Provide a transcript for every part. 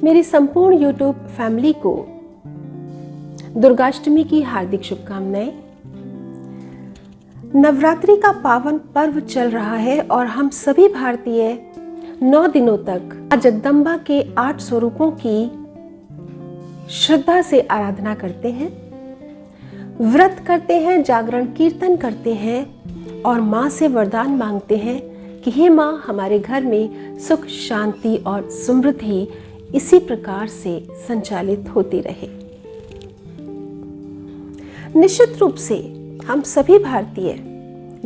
मेरी संपूर्ण YouTube family को दुर्गाष्टमी की हार्दिक शुभकामनाएं। नवरात्रि का पावन पर्व चल रहा है और हम सभी भारतीय 9 दिनों तक मां जगदम्बा के 8 स्वरूपों की श्रद्धा से आराधना करते हैं, व्रत करते हैं, जागरण कीर्तन करते हैं और मां से वरदान मांगते हैं कि हे मां, हमारे घर में सुख, शांति और समृद्धि इसी प्रकार से संचालित होती रहे। निश्चित रूप से हम सभी भारतीय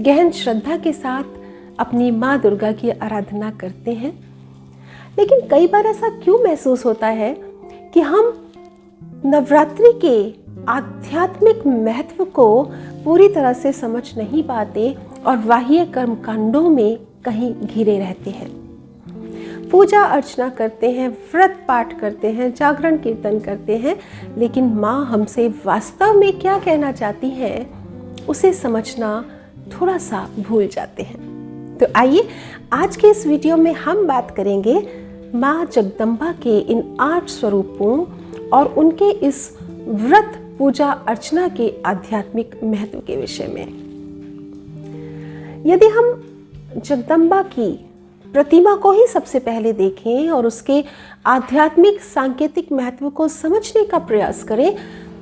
गहन श्रद्धा के साथ अपनी मां दुर्गा की आराधना करते हैं, लेकिन कई बार ऐसा क्यों महसूस होता है कि हम नवरात्रि के आध्यात्मिक महत्व को पूरी तरह से समझ नहीं पाते और बाह्य कर्मकांडों में कहीं घिरे रहते हैं। पूजा अर्चना करते हैं, व्रत पाठ करते हैं, जागरण कीर्तन करते हैं, लेकिन माँ हमसे वास्तव में क्या कहना चाहती है उसे समझना थोड़ा सा भूल जाते हैं। तो आइए आज के इस वीडियो में हम बात करेंगे माँ जगदम्बा के इन 8 स्वरूपों और उनके इस व्रत पूजा अर्चना के आध्यात्मिक महत्व के विषय में। यदि हम जगदम्बा की प्रतिमा को ही सबसे पहले देखें और उसके आध्यात्मिक सांकेतिक महत्व को समझने का प्रयास करें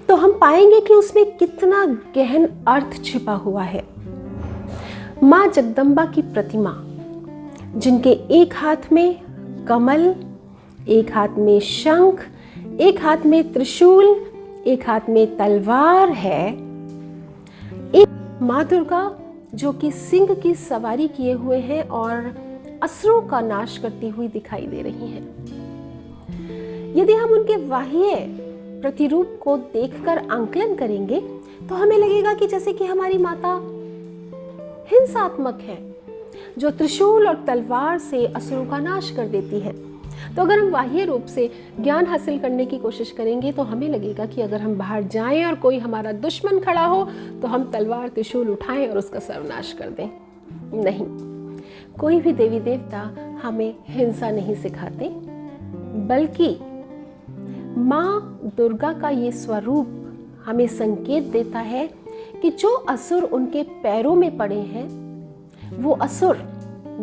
तो हम पाएंगे कि उसमें कितना गहन अर्थ छिपा हुआ है। मां जगदम्बा की प्रतिमा, जिनके एक हाथ में कमल, एक हाथ में शंख, एक हाथ में त्रिशूल, एक हाथ में तलवार है, एक मां दुर्गा जो कि सिंह की सवारी किए हुए हैं और असुरों का नाश करती हुई दिखाई दे रही हैं। यदि हम उनके बाह्य प्रतिरूप को देखकर आंकलन करेंगे तो हमें लगेगा कि जैसे कि हमारी माता हिंसात्मक है, जो त्रिशूल और तलवार से असुरों का नाश कर देती है। तो अगर हम बाह्य रूप से ज्ञान हासिल करने की कोशिश करेंगे तो हमें लगेगा कि अगर हम बाहर जाएं और कोई हमारा दुश्मन खड़ा हो तो हम तलवार त्रिशूल उठाएं और उसका सर्वनाश कर दें। नहीं, कोई भी देवी देवता हमें हिंसा नहीं सिखाते, बल्कि माँ दुर्गा का ये स्वरूप हमें संकेत देता है कि जो असुर उनके पैरों में पड़े हैं वो असुर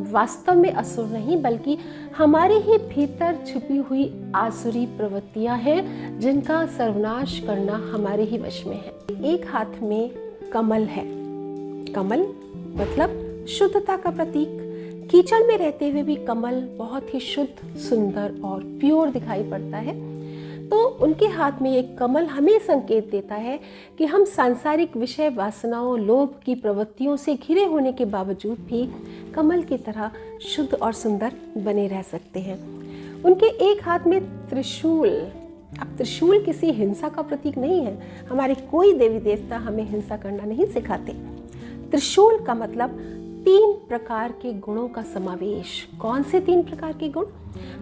वास्तव में असुर नहीं, बल्कि हमारे ही भीतर छुपी हुई आसुरी प्रवृत्तियां हैं जिनका सर्वनाश करना हमारे ही वश में है। एक हाथ में कमल है। कमल मतलब शुद्धता का प्रतीक। कीचड़ में रहते हुए भी कमल बहुत ही शुद्ध, सुंदर और प्योर दिखाई पड़ता है। तो उनके हाथ में एक कमल हमें संकेत देता है कि हम सांसारिक विषय वासनाओं, लोभ की प्रवृत्तियों से घिरे होने के बावजूद भी कमल की तरह शुद्ध और सुंदर बने रह सकते हैं। उनके एक हाथ में त्रिशूल। अब त्रिशूल किसी हिंसा का प्रतीक नहीं है। हमारे कोई देवी देवता हमें हिंसा करना नहीं सिखाते। त्रिशूल का मतलब 3 प्रकार के गुणों का समावेश। कौन से 3 प्रकार के गुण?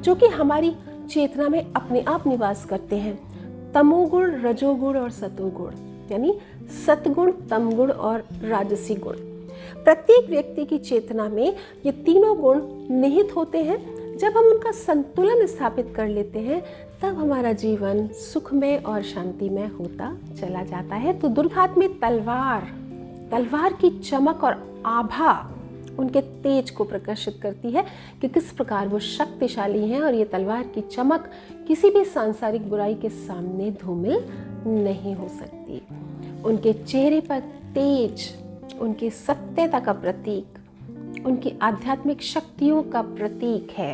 जो कि हमारी चेतना में अपने आप निवास करते हैं। तमोगुण, रजोगुण और सतोगुण, यानी सतगुण, तमगुण और राजसी गुण। प्रत्येक व्यक्ति की चेतना में ये तीनों गुण निहित होते हैं। जब हम उनका संतुलन स्थापित कर लेते हैं तब हमारा जीवन सुखमय और शांतिमय होता चला जाता है। तो दुर्गा हाथ में तलवार की चमक और आभा उनके तेज को प्रकाशित करती है कि किस प्रकार वो शक्तिशाली हैं और ये तलवार की चमक किसी भी सांसारिक बुराई के सामने धूमिल नहीं हो सकती। उनके चेहरे पर तेज उनकी सत्यता का प्रतीक, उनकी आध्यात्मिक शक्तियों का प्रतीक है।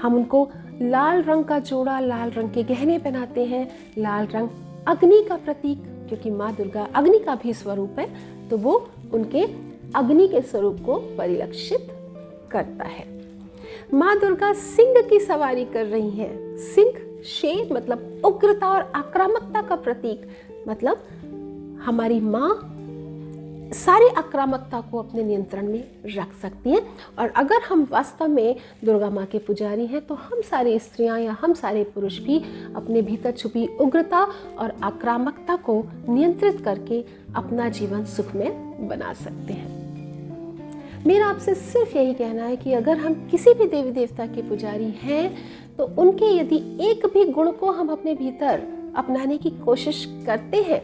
हम उनको लाल रंग का जोड़ा, लाल रंग के गहने पहनाते हैं। लाल रंग अग्नि का प्रतीक, क्योंकि माँ दुर्गा अग्नि का भी स्वरूप है, तो वो उनके अग्नि के स्वरूप को परिलक्षित करता है। माँ दुर्गा सिंह की सवारी कर रही हैं। सिंह शेर मतलब उग्रता और आक्रामकता का प्रतीक। मतलब हमारी माँ सारी आक्रामकता को अपने नियंत्रण में रख सकती हैं। और अगर हम वास्तव में दुर्गा माँ के पुजारी हैं तो हम सारी स्त्रियां या हम सारे पुरुष भी अपने भीतर छुपी उग्रता और आक्रामकता को नियंत्रित करके अपना जीवन सुखमय बना सकते हैं। मेरा आपसे सिर्फ यही कहना है कि अगर हम किसी भी देवी देवता के पुजारी हैं तो उनके यदि एक भी गुण को हम अपने भीतर अपनाने की कोशिश करते हैं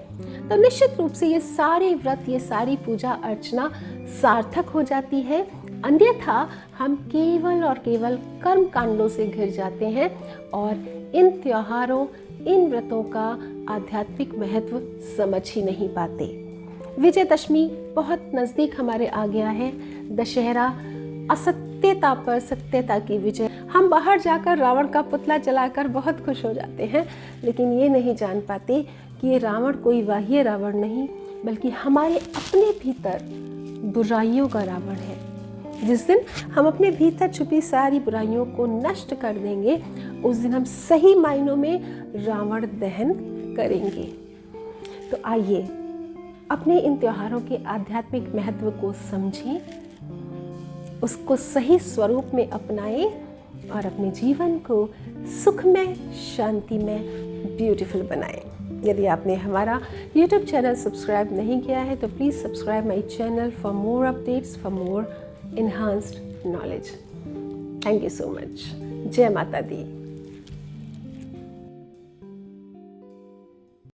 तो निश्चित रूप से ये सारे व्रत, ये सारी पूजा अर्चना सार्थक हो जाती है। अन्यथा हम केवल और केवल कर्म कांडों से घिर जाते हैं और इन त्योहारों, इन व्रतों का आध्यात्मिक महत्व समझ ही नहीं पाते। विजयदशमी बहुत नज़दीक हमारे आ गया है। दशहरा असत्यता पर सत्यता की विजय। हम बाहर जाकर रावण का पुतला जलाकर बहुत खुश हो जाते हैं, लेकिन ये नहीं जान पाते कि ये रावण कोई बाह्य रावण नहीं, बल्कि हमारे अपने भीतर बुराइयों का रावण है। जिस दिन हम अपने भीतर छुपी सारी बुराइयों को नष्ट कर देंगे, उस दिन हम सही मायनों में रावण दहन करेंगे। तो आइए अपने इन त्योहारों के आध्यात्मिक महत्व को समझें, उसको सही स्वरूप में अपनाएं और अपने जीवन को सुखमय, शांतिमय, ब्यूटीफुल बनाएं। यदि आपने हमारा YouTube चैनल सब्सक्राइब नहीं किया है तो please subscribe my channel for more updates, for more enhanced knowledge. Thank you so much. जय माता दी।